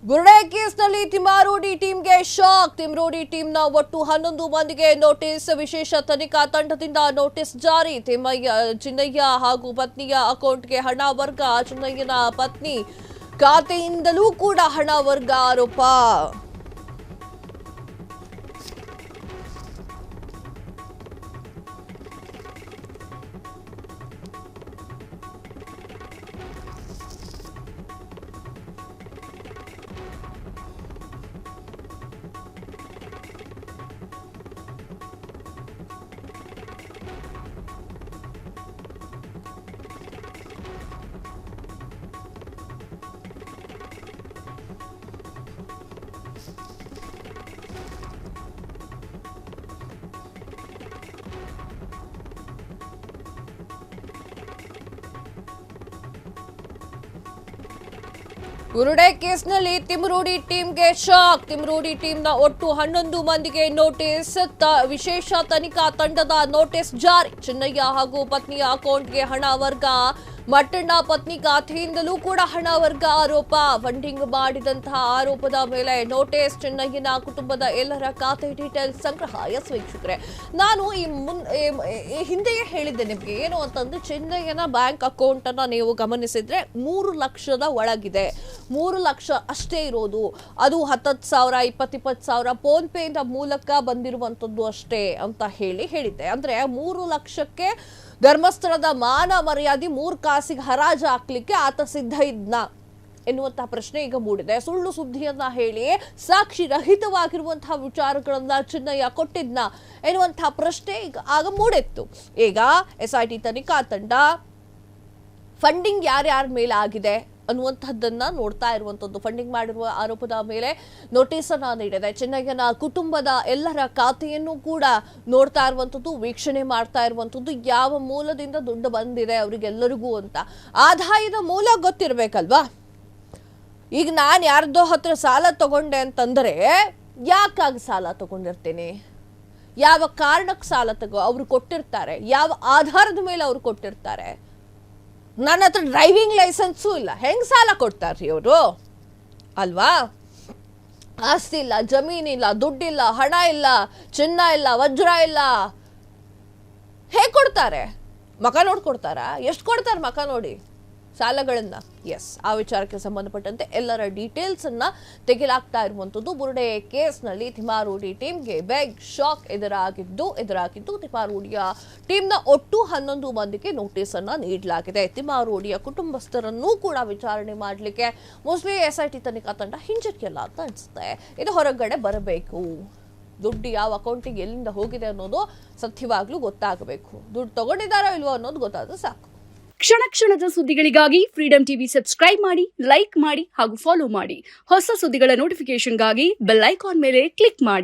ಬುರ್ಡೆ ಕೇಸ್ನಲ್ಲಿ ತಿಮ್ಮಾರೋಡಿ ಟೀಮ್ಗೆ ಶಾಕ್. ತಿಮ್ಮಾರೋಡಿ ಟೀಮ್ನ ಒಟ್ಟು 11 ಮಂದಿಗೆ ನೋಟಿಸ್. ವಿಶೇಷ ತನಿಖಾ ತಂಡದಿಂದ ನೋಟಿಸ್ ಜಾರಿ. ಚಿನ್ನಯ್ಯ ಹಾಗೂ ಪತ್ನಿಯ ಅಕೌಂಟ್ಗೆ ಹಣ ವರ್ಗ. ಚಿನ್ನಯ್ಯನ ಪತ್ನಿ ಖಾತೆಯಿಂದಲೂ ಕೂಡ ಹಣ ವರ್ಗ ಆರೋಪ. ಬುರ್ಡೆ ಕೇಸ್ನಲ್ಲಿ ತಿಮ್ಮಾರೋಡಿ ಟೀಮ್ಗೆ ಶಾಕ್. ತಿಮ್ಮಾರೋಡಿ ಟೀಮ್ನ ಒಟ್ಟು 11 ಮಂದಿಗೆ ನೋಟಿಸ್. ವಿಶೇಷ ತನಿಖಾ ತಂಡದ ನೋಟಿಸ್ ಜಾರಿ. ಚಿನ್ನಯ್ಯ ಹಾಗೂ ಪತ್ನಿಯ ಅಕೌಂಟ್ಗೆ ಹಣ ವರ್ಗ. ಮಟ್ಟಣ್ಣ ಪತ್ನಿ ಖಾತೆಯಿಂದಲೂ ಕೂಡ ಹಣ ವರ್ಗ ಆರೋಪ. ಫಂಡಿಂಗ್ ಮಾಡಿದಂತಹ ಆರೋಪದ ಮೇಲೆ ನೋಟಿಸ್. ಚಿನ್ನಯ್ಯನ ಕುಟುಂಬದ ಎಲ್ಲರ ಖಾತೆ ಡೀಟೇಲ್ಸ್ ಸಂಗ್ರಹ. ಎಸ್ ವೀಕ್ಷಕರೇ, ನಾನು ಹಿಂದೆಯೇ ಹೇಳಿದ್ದೆ ನಿಮಗೆ ಏನು ಅಂತಂದ್ರೆ, ಚಿನ್ನಯ್ಯನ ಬ್ಯಾಂಕ್ ಅಕೌಂಟ್ ಅನ್ನ ನೀವು ಗಮನಿಸಿದ್ರೆ 3 ಲಕ್ಷದ ಒಳಗಿದೆ. 3 ಲಕ್ಷ ಅಷ್ಟೇ ಇರೋದು. ಅದು 10,000 20,000 ಫೋನ್ ಪೇ ಇಂದ ಮೂಲಕ ಬಂದಿರುವಂತದ್ದು ಅಷ್ಟೇ ಅಂತ ಹೇಳಿದ್ದೆ. ಅಂದ್ರೆ 3 ಲಕ್ಷಕ್ಕೆ ಧರ್ಮಸ್ಥಳದ ಮಾನ ಮರ್ಯಾದೆ 3 ಕಾಸಿಗೆ ಹರಾಜು ಹಾಕ್ಲಿಕ್ಕೆ ಆತ ಸಿದ್ಧ ಇದ್ನ ಎನ್ನುವಂತಹ ಪ್ರಶ್ನೆ ಈಗ ಮೂಡಿದೆ. ಸುಳ್ಳು ಸುದ್ದಿಯನ್ನ ಹೇಳಿ ಸಾಕ್ಷಿ ರಹಿತವಾಗಿರುವಂತಹ ವಿಚಾರಗಳನ್ನ ಚಿನ್ನಯ್ಯ ಕೊಟ್ಟಿದ್ನ ಎನ್ನುವಂತಹ ಪ್ರಶ್ನೆ ಆಗ ಮೂಡಿತ್ತು. ಈಗ SIT ತನಿಖಾ ತಂಡ ಫಂಡಿಂಗ್ ಯಾರ್ಯಾರ ಮೇಲೆ ಆಗಿದೆ ಅನ್ನುವಂಥದ್ದನ್ನ ನೋಡ್ತಾ ಇರುವಂತದ್ದು. ಫಂಡಿಂಗ್ ಮಾಡಿರುವ ಆರೋಪದ ಮೇಲೆ ನೋಟಿಸ್ ಅನ್ನ ನೀಡಿದೆ. ಚಿನ್ನಯ್ಯನ ಕುಟುಂಬದ ಎಲ್ಲರ ಖಾತೆಯನ್ನು ಕೂಡ ನೋಡ್ತಾ ಇರುವಂತದ್ದು, ವೀಕ್ಷಣೆ ಮಾಡ್ತಾ ಇರುವಂತದ್ದು. ಯಾವ ಮೂಲದಿಂದ ದುಡ್ಡು ಬಂದಿದೆ ಅವರಿಗೆಲ್ಲರಿಗೂ ಅಂತ ಆದಾಯದ ಮೂಲ ಗೊತ್ತಿರ್ಬೇಕಲ್ವಾ. ಈಗ ನಾನು ಯಾರ್ದೋ ಹತ್ರ ಸಾಲ ತಗೊಂಡೆ ಅಂತಂದ್ರೆ, ಯಾಕಾಗಿ ಸಾಲ ತಗೊಂಡಿರ್ತೇನೆ, ಯಾವ ಕಾರಣಕ್ಕೆ ಸಾಲ ಅವ್ರು ಕೊಟ್ಟಿರ್ತಾರೆ, ಯಾವ ಆಧಾರದ ಮೇಲೆ ಅವ್ರು ಕೊಟ್ಟಿರ್ತಾರೆ. ನನ್ನ ಹತ್ರ ಡ್ರೈವಿಂಗ್ ಲೈಸೆನ್ಸು ಇಲ್ಲ, ಹೆಂಗ್ ಸಾಲ ಕೊಡ್ತಾರ್ರಿ ಅವರು ಅಲ್ವಾ. ಆಸ್ತಿ ಇಲ್ಲ, ಜಮೀನಿಲ್ಲ, ದುಡ್ಡಿಲ್ಲ, ಹಣ ಇಲ್ಲ, ಚಿನ್ನ ಇಲ್ಲ, ವಜ್ರ ಇಲ್ಲ, ಹೇಗೆ ಕೊಡ್ತಾರೆ? ಮಕ ನೋಡಿ ಕೊಡ್ತಾರ? ಎಷ್ಟು ಕೊಡ್ತಾರೆ ಮಕ ನೋಡಿ ಸಾಲಗಳನ್ನ? ಎಸ್, ಆ ವಿಚಾರಕ್ಕೆ ಸಂಬಂಧಪಟ್ಟಂತೆ ಎಲ್ಲರ ಡೀಟೇಲ್ಸ್ ಅನ್ನ ತೆಗೆಲಾಗ್ತಾ ಇರುವಂತದ್ದು. ಬುರ್ಡೆ ಕೇಸ್ನಲ್ಲಿ ತಿಮ್ಮಾರೋಡಿ ಟೀಮ್ಗೆ ಬಿಗ್ ಶಾಕ್ ಎದುರಾಗಿದ್ದು ತಿಮ್ಮಾರೋಡಿಯ ಟೀಮ್ನ ಒಟ್ಟು 11 ಮಂದಿಗೆ ನೋಟಿಸ್ ಅನ್ನ ನೀಡಲಾಗಿದೆ. ತಿಮ್ಮಾರೋಡಿಯ ಕುಟುಂಬಸ್ಥರನ್ನೂ ಕೂಡ ವಿಚಾರಣೆ ಮಾಡಲಿಕ್ಕೆ ಮೋಸ್ಟ್ಲಿ SIT ತನಿಖಾ ತಂಡ ಹಿಂಜರಿಯಲ್ಲ ಅಂತ ಅನಿಸುತ್ತೆ. ಇದು ಹೊರಗಡೆ ಬರಬೇಕು. ದುಡ್ಡು ಯಾವ ಅಕೌಂಟಿಗೆ ಎಲ್ಲಿಂದ ಹೋಗಿದೆ ಅನ್ನೋದು ಸತ್ಯವಾಗ್ಲೂ ಗೊತ್ತಾಗಬೇಕು. ದುಡ್ಡು ತಗೊಂಡಿದ್ದಾರೋ ಇಲ್ವೋ ಅನ್ನೋದು ಗೊತ್ತಾದ್ರೆ ಸಾಕು. ಕ್ಷಣ ಕ್ಷಣದ ಸುದ್ದಿಗಳಿಗಾಗಿ ಫ್ರೀಡಂ ಟಿವಿ ಸಬ್ಸ್ಕ್ರೈಬ್ ಮಾಡಿ, ಲೈಕ್ ಮಾಡಿ ಹಾಗೂ ಫಾಲೋ ಮಾಡಿ. ಹೊಸ ಸುದ್ದಿಗಳ ನೋಟಿಫಿಕೇಶನ್ಗಾಗಿ ಬೆಲ್ ಐಕಾನ್ ಮೇಲೆ ಕ್ಲಿಕ್ ಮಾಡಿ.